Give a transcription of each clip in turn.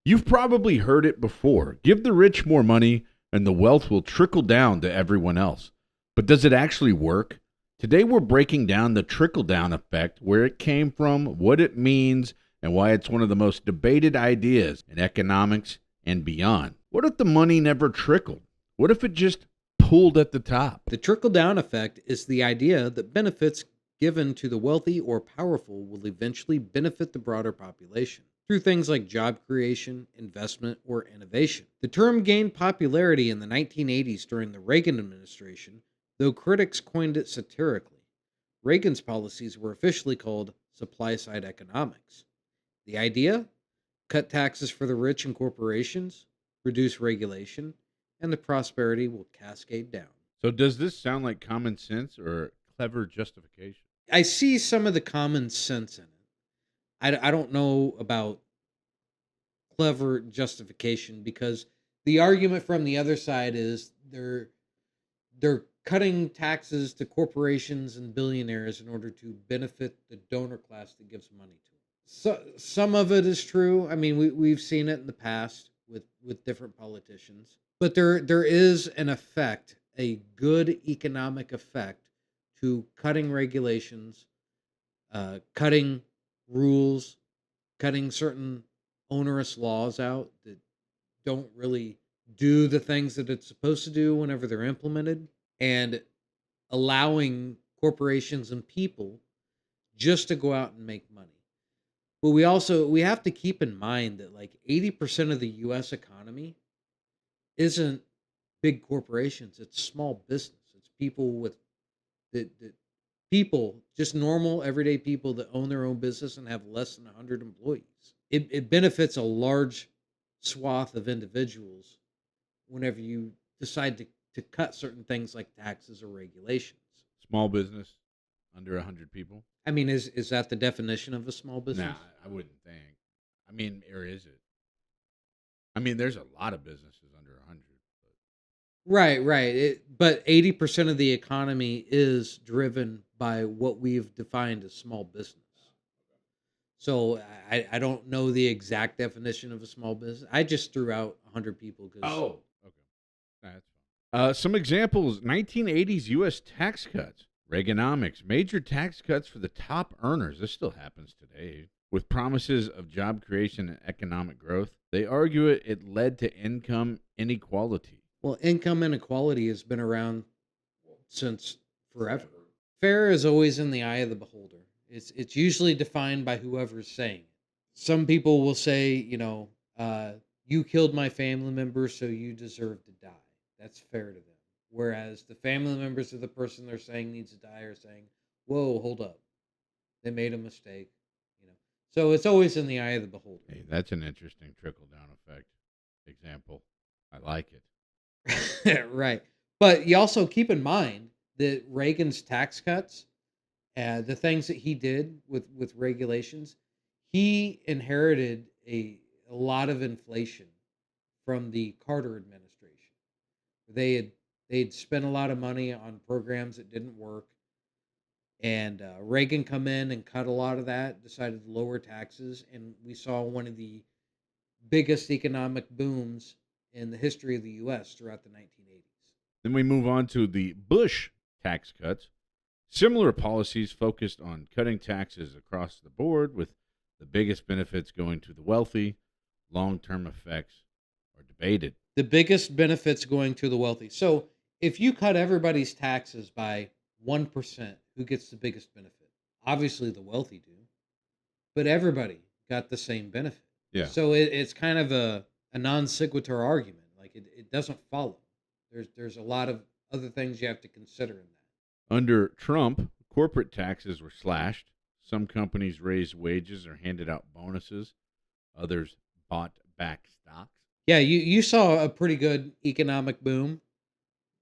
You've probably heard it before. Give the rich more money and the wealth will trickle down to everyone else. But does it actually work? Today we're breaking down the trickle-down effect, where it came from, what it means, and why it's one of the most debated ideas in economics and beyond. What if the money never trickled? What if it just pooled at the top? The trickle-down effect is the idea that benefits given to the wealthy or powerful will eventually benefit the broader population through things like job creation, investment, or innovation. The term gained popularity in the 1980s during the Reagan administration, though critics coined it satirically. Reagan's policies were officially called supply-side economics. The idea? Cut taxes for the rich and corporations, reduce regulation, and the prosperity will cascade down. So does this sound like common sense or clever justification? I see some of the common sense in it. I don't know about clever justification because the argument from the other side is they're cutting taxes to corporations and billionaires in order to benefit the donor class that gives money to them. So some of it is true. I mean, we've seen it in the past with different politicians, but there is an effect, a good economic effect to cutting regulations, cutting rules, cutting certain onerous laws out that don't really do the things that it's supposed to do whenever they're implemented, and allowing corporations and people just to go out and make money. But we have to keep in mind that like 80% of the US economy isn't big corporations, it's small business. It's people with that people, just normal everyday people that own their own business and have less than 100 employees. It benefits a large swath of individuals whenever you decide to cut certain things like taxes or regulations. Small business under 100 people? I mean, is that the definition of a small business? Nah, I wouldn't think. I mean, or is it? I mean, there's a lot of businesses under 100. Right. But 80% of the economy is driven by what we've defined as small business. So I don't know the exact definition of a small business. I just threw out 100 people because Oh, okay. That's fine. Some examples: 1980s U.S. tax cuts, Reaganomics, major tax cuts for the top earners. This still happens today. With promises of job creation and economic growth, they argue it led to income inequality. well, income inequality has been around since forever. Fair is always in the eye of the beholder. It's usually defined by whoever's saying it. Some people will say, you killed my family member, so you deserve to die. That's fair to them. Whereas the family members of the person they're saying needs to die are saying, whoa, hold up, they made a mistake. You know, so it's always in the eye of the beholder. Hey, that's an interesting trickle down effect example. I like it. Right. But you also keep in mind that Reagan's tax cuts, the things that he did with regulations, he inherited a lot of inflation from the Carter administration. They had they'd spent a lot of money on programs that didn't work, and Reagan come in and cut a lot of that, decided to lower taxes, and we saw one of the biggest economic booms in the history of the U.S. throughout the 1980s. Then we move on to the Bush tax cuts. Similar policies focused on cutting taxes across the board, with the biggest benefits going to the wealthy. Long-term effects are debated. The biggest benefits going to the wealthy. So if you cut everybody's taxes by 1%, who gets the biggest benefit? Obviously the wealthy do, but everybody got the same benefit. Yeah. So it's kind of a non sequitur argument. Like it doesn't follow. There's a lot of other things you have to consider in that. Under Trump, corporate taxes were slashed. Some companies raised wages or handed out bonuses. Others bought back stocks. Yeah, you saw a pretty good economic boom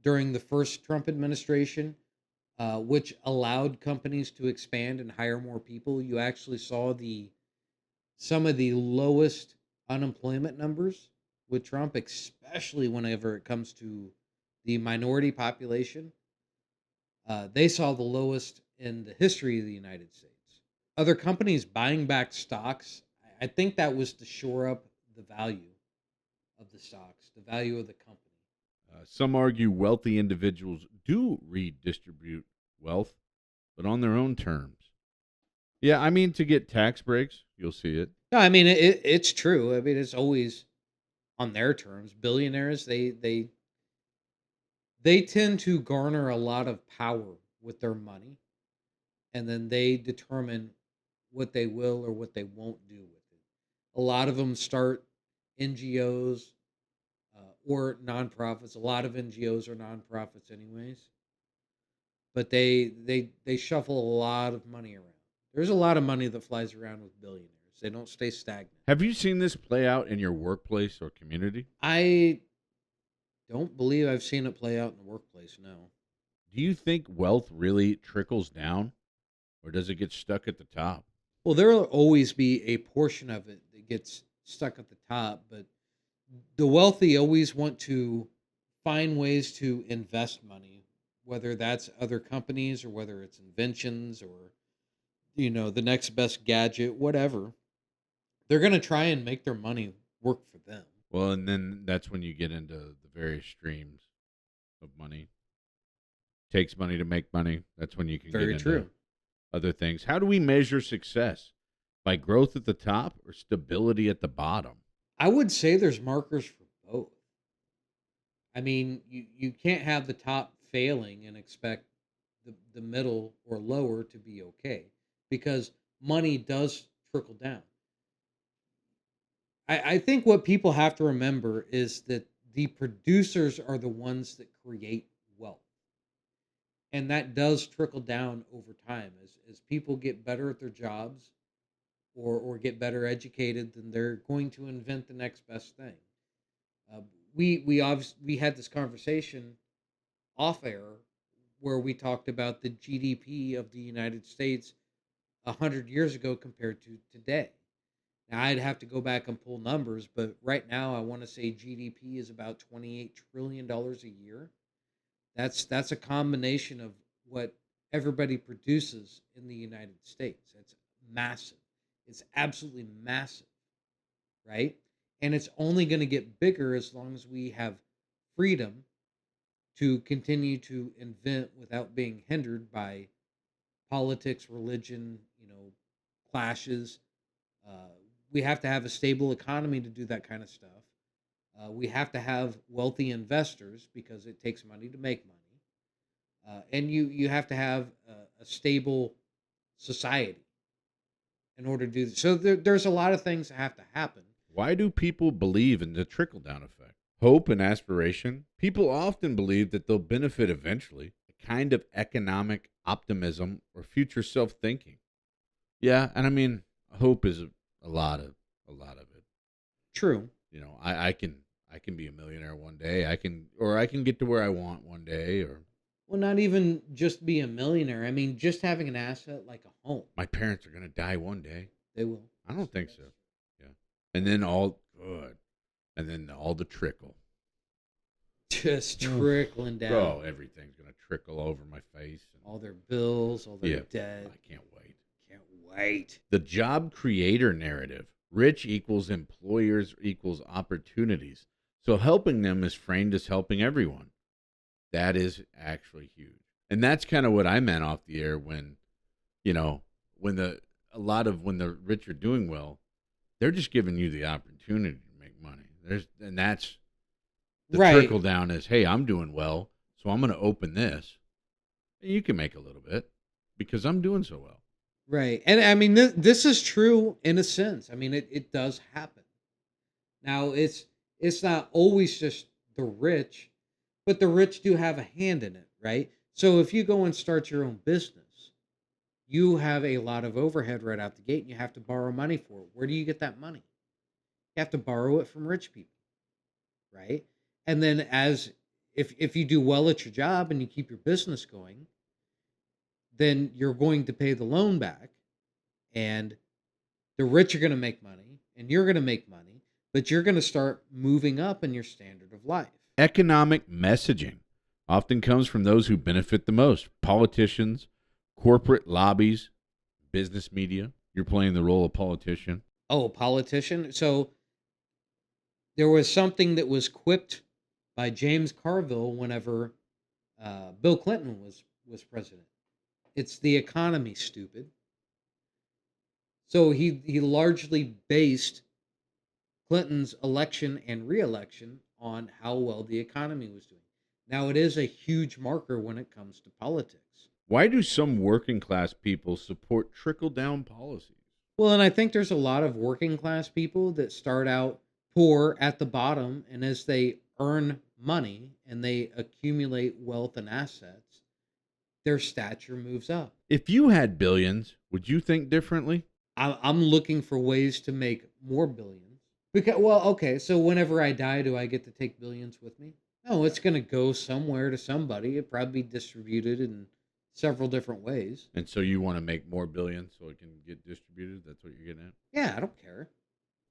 during the first Trump administration, which allowed companies to expand and hire more people. You actually saw some of the lowest unemployment numbers with Trump, especially whenever it comes to the minority population. They saw the lowest in the history of the United States. Other companies buying back stocks, I think that was to shore up the value of the stocks, the value of the company. Some argue wealthy individuals do redistribute wealth, but on their own terms. Yeah, I mean, to get tax breaks, you'll see it. No, I mean it's true. I mean it's always on their terms. Billionaires they tend to garner a lot of power with their money, and then they determine what they will or what they won't do with it. A lot of them start NGOs or nonprofits. A lot of NGOs are nonprofits, anyways, but they shuffle a lot of money around. There's a lot of money that flies around with billionaires. They don't stay stagnant. Have you seen this play out in your workplace or community? I don't believe I've seen it play out in the workplace. No. Do you think wealth really trickles down, or does it get stuck at the top? Well, there'll always be a portion of it that gets stuck at the top, but the wealthy always want to find ways to invest money, whether that's other companies or whether it's inventions or the next best gadget, whatever. They're going to try and make their money work for them. Well, and then that's when you get into the various streams of money. Takes money to make money. That's when you can Very get into true. other things. How do we measure success? By growth at the top or stability at the bottom? I would say there's markers for both. I mean, you can't have the top failing and expect the middle or lower to be okay because money does trickle down. I think what people have to remember is that the producers are the ones that create wealth. And that does trickle down over time. As people get better at their jobs or get better educated, then they're going to invent the next best thing. We had this conversation off air where we talked about the GDP of the United States 100 years ago compared to today. Now I'd have to go back and pull numbers, but right now I want to say GDP is about $28 trillion a year. That's a combination of what everybody produces in the United States. It's massive. It's absolutely massive, right? And it's only going to get bigger as long as we have freedom to continue to invent without being hindered by politics, religion, clashes. We have to have a stable economy to do that kind of stuff. We have to have wealthy investors because it takes money to make money. And you have to have a stable society in order to do this. So there's a lot of things that have to happen. Why do people believe in the trickle-down effect? Hope and aspiration. People often believe that they'll benefit eventually, a kind of economic optimism or future self-thinking. Yeah, and I mean, hope is a lot of it. True. I can be a millionaire one day. I can get to where I want one day, or Well, not even just be a millionaire. I mean, just having an asset like a home. my parents are going to die one day. They will. I don't think so. Yeah. And then all good. And then all the trickle. Just trickling down. Oh, everything's going to trickle over my face. All their bills, all their Yeah, debt. I can't wait. Can't wait. The job creator narrative. Rich equals employers equals opportunities. So helping them is framed as helping everyone. That is actually huge. And that's kind of what I meant off the air when the rich are doing well, they're just giving you the opportunity to make money. That's the Right. trickle down is, hey, I'm doing well, so I'm going to open this. And you can make a little bit because I'm doing so well. Right. And I mean, this is true in a sense. I mean, it does happen. Now, it's not always just the rich, but the rich do have a hand in it, right? So if you go and start your own business, you have a lot of overhead right out the gate and you have to borrow money for it. Where do you get that money? You have to borrow it from rich people, right? And then if you do well at your job and you keep your business going, then you're going to pay the loan back and the rich are going to make money and you're going to make money, but you're going to start moving up in your standard of life. Economic messaging often comes from those who benefit the most. Politicians, corporate lobbies, business media. You're playing the role of politician. Oh, politician. So There was something that was quipped by James Carville whenever Bill Clinton was president. It's the economy, stupid. So he largely based Clinton's election and reelection on how well the economy was doing. Now, it is a huge marker when it comes to politics. Why do some working class people support trickle down policies? Well, and I think there's a lot of working class people that start out poor at the bottom, and as they earn money and they accumulate wealth and assets, their stature moves up. If you had billions, would you think differently? I'm looking for ways to make more billions. Because, well, okay, so whenever I die, do I get to take billions with me? No, it's going to go somewhere to somebody. It probably be distributed in several different ways. And so you want to make more billions so it can get distributed? That's what you're getting at? Yeah, I don't care.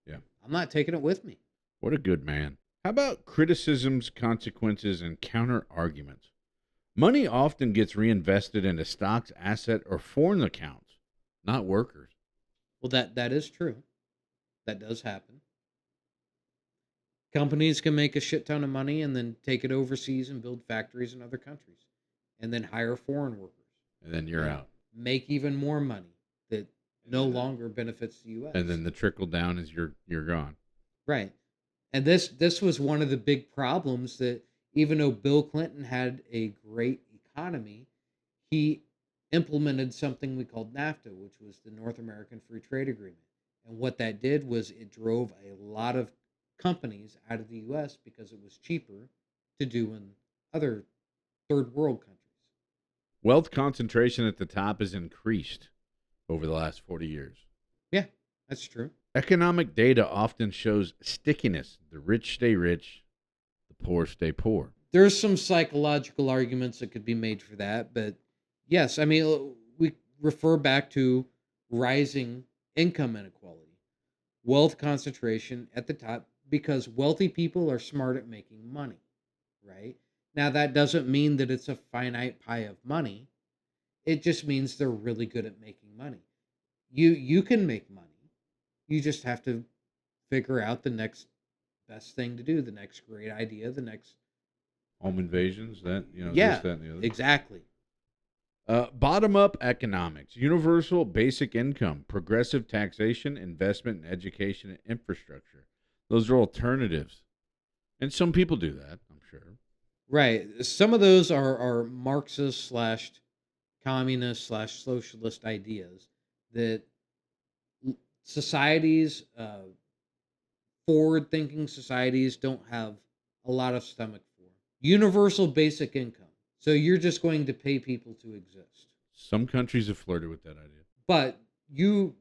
Yeah. I'm not taking it with me. What a good man. How about criticisms, consequences, and counter arguments? Money often gets reinvested into stocks, asset, or foreign accounts, not workers. Well, that is true. That does happen. Companies can make a shit ton of money and then take it overseas and build factories in other countries and then hire foreign workers. And then you're out. Make even more money that no longer benefits the U.S. And then the trickle down is you're gone. Right. And this was one of the big problems, that even though Bill Clinton had a great economy, he implemented something we called NAFTA, which was the North American Free Trade Agreement. And what that did was it drove a lot of companies out of the U.S. because it was cheaper to do in other third world countries. Wealth concentration at the top has increased over the last 40 years. Yeah, that's true. Economic data often shows stickiness. The rich stay rich, the poor stay poor. There's some psychological arguments that could be made for that, but yes, I mean, we refer back to rising income inequality, wealth concentration at the top, because wealthy people are smart at making money, right? Now, that doesn't mean that it's a finite pie of money. It just means they're really good at making money. You can make money. You just have to figure out the next best thing to do, the next great idea, the next Home invasions, that, yeah, this, that, and the other. exactly. Bottom-up economics, universal basic income, progressive taxation, investment in education and infrastructure. Those are alternatives. And some people do that, I'm sure. Right. Some of those are Marxist slash communist slash socialist ideas that societies, forward-thinking societies, don't have a lot of stomach for. Universal basic income. So you're just going to pay people to exist. Some countries have flirted with that idea. But you're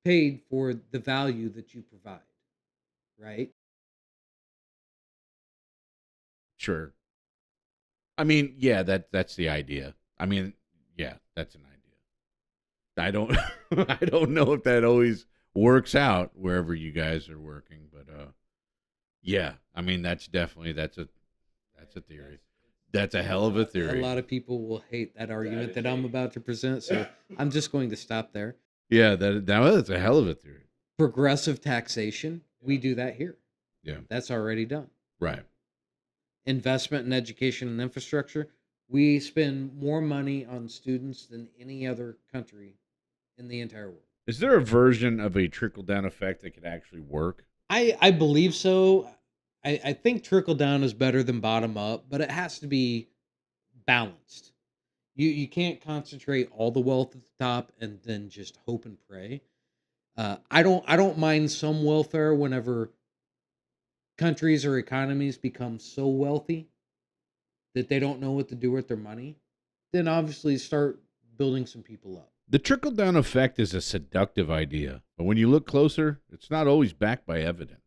paid for the value that you provide, right? Sure. I mean, yeah, that's the idea. I mean, yeah, that's an idea. I don't I don't know if that always works out wherever you guys are working, but yeah, I mean that's a theory. That's a hell of a theory. A lot of people will hate that argument that I'm about to present, so I'm just going to stop there. Yeah, that's a hell of a theory. Progressive taxation, we do that here. Yeah. That's already done. Right. Investment in education and infrastructure, we spend more money on students than any other country in the entire world. Is there a version of a trickle-down effect that could actually work? I believe so. I think trickle down is better than bottom up, but it has to be balanced. You can't concentrate all the wealth at the top and then just hope and pray. I don't mind some welfare whenever countries or economies become so wealthy that they don't know what to do with their money. Then obviously start building some people up. The trickle-down effect is a seductive idea, but when you look closer, it's not always backed by evidence.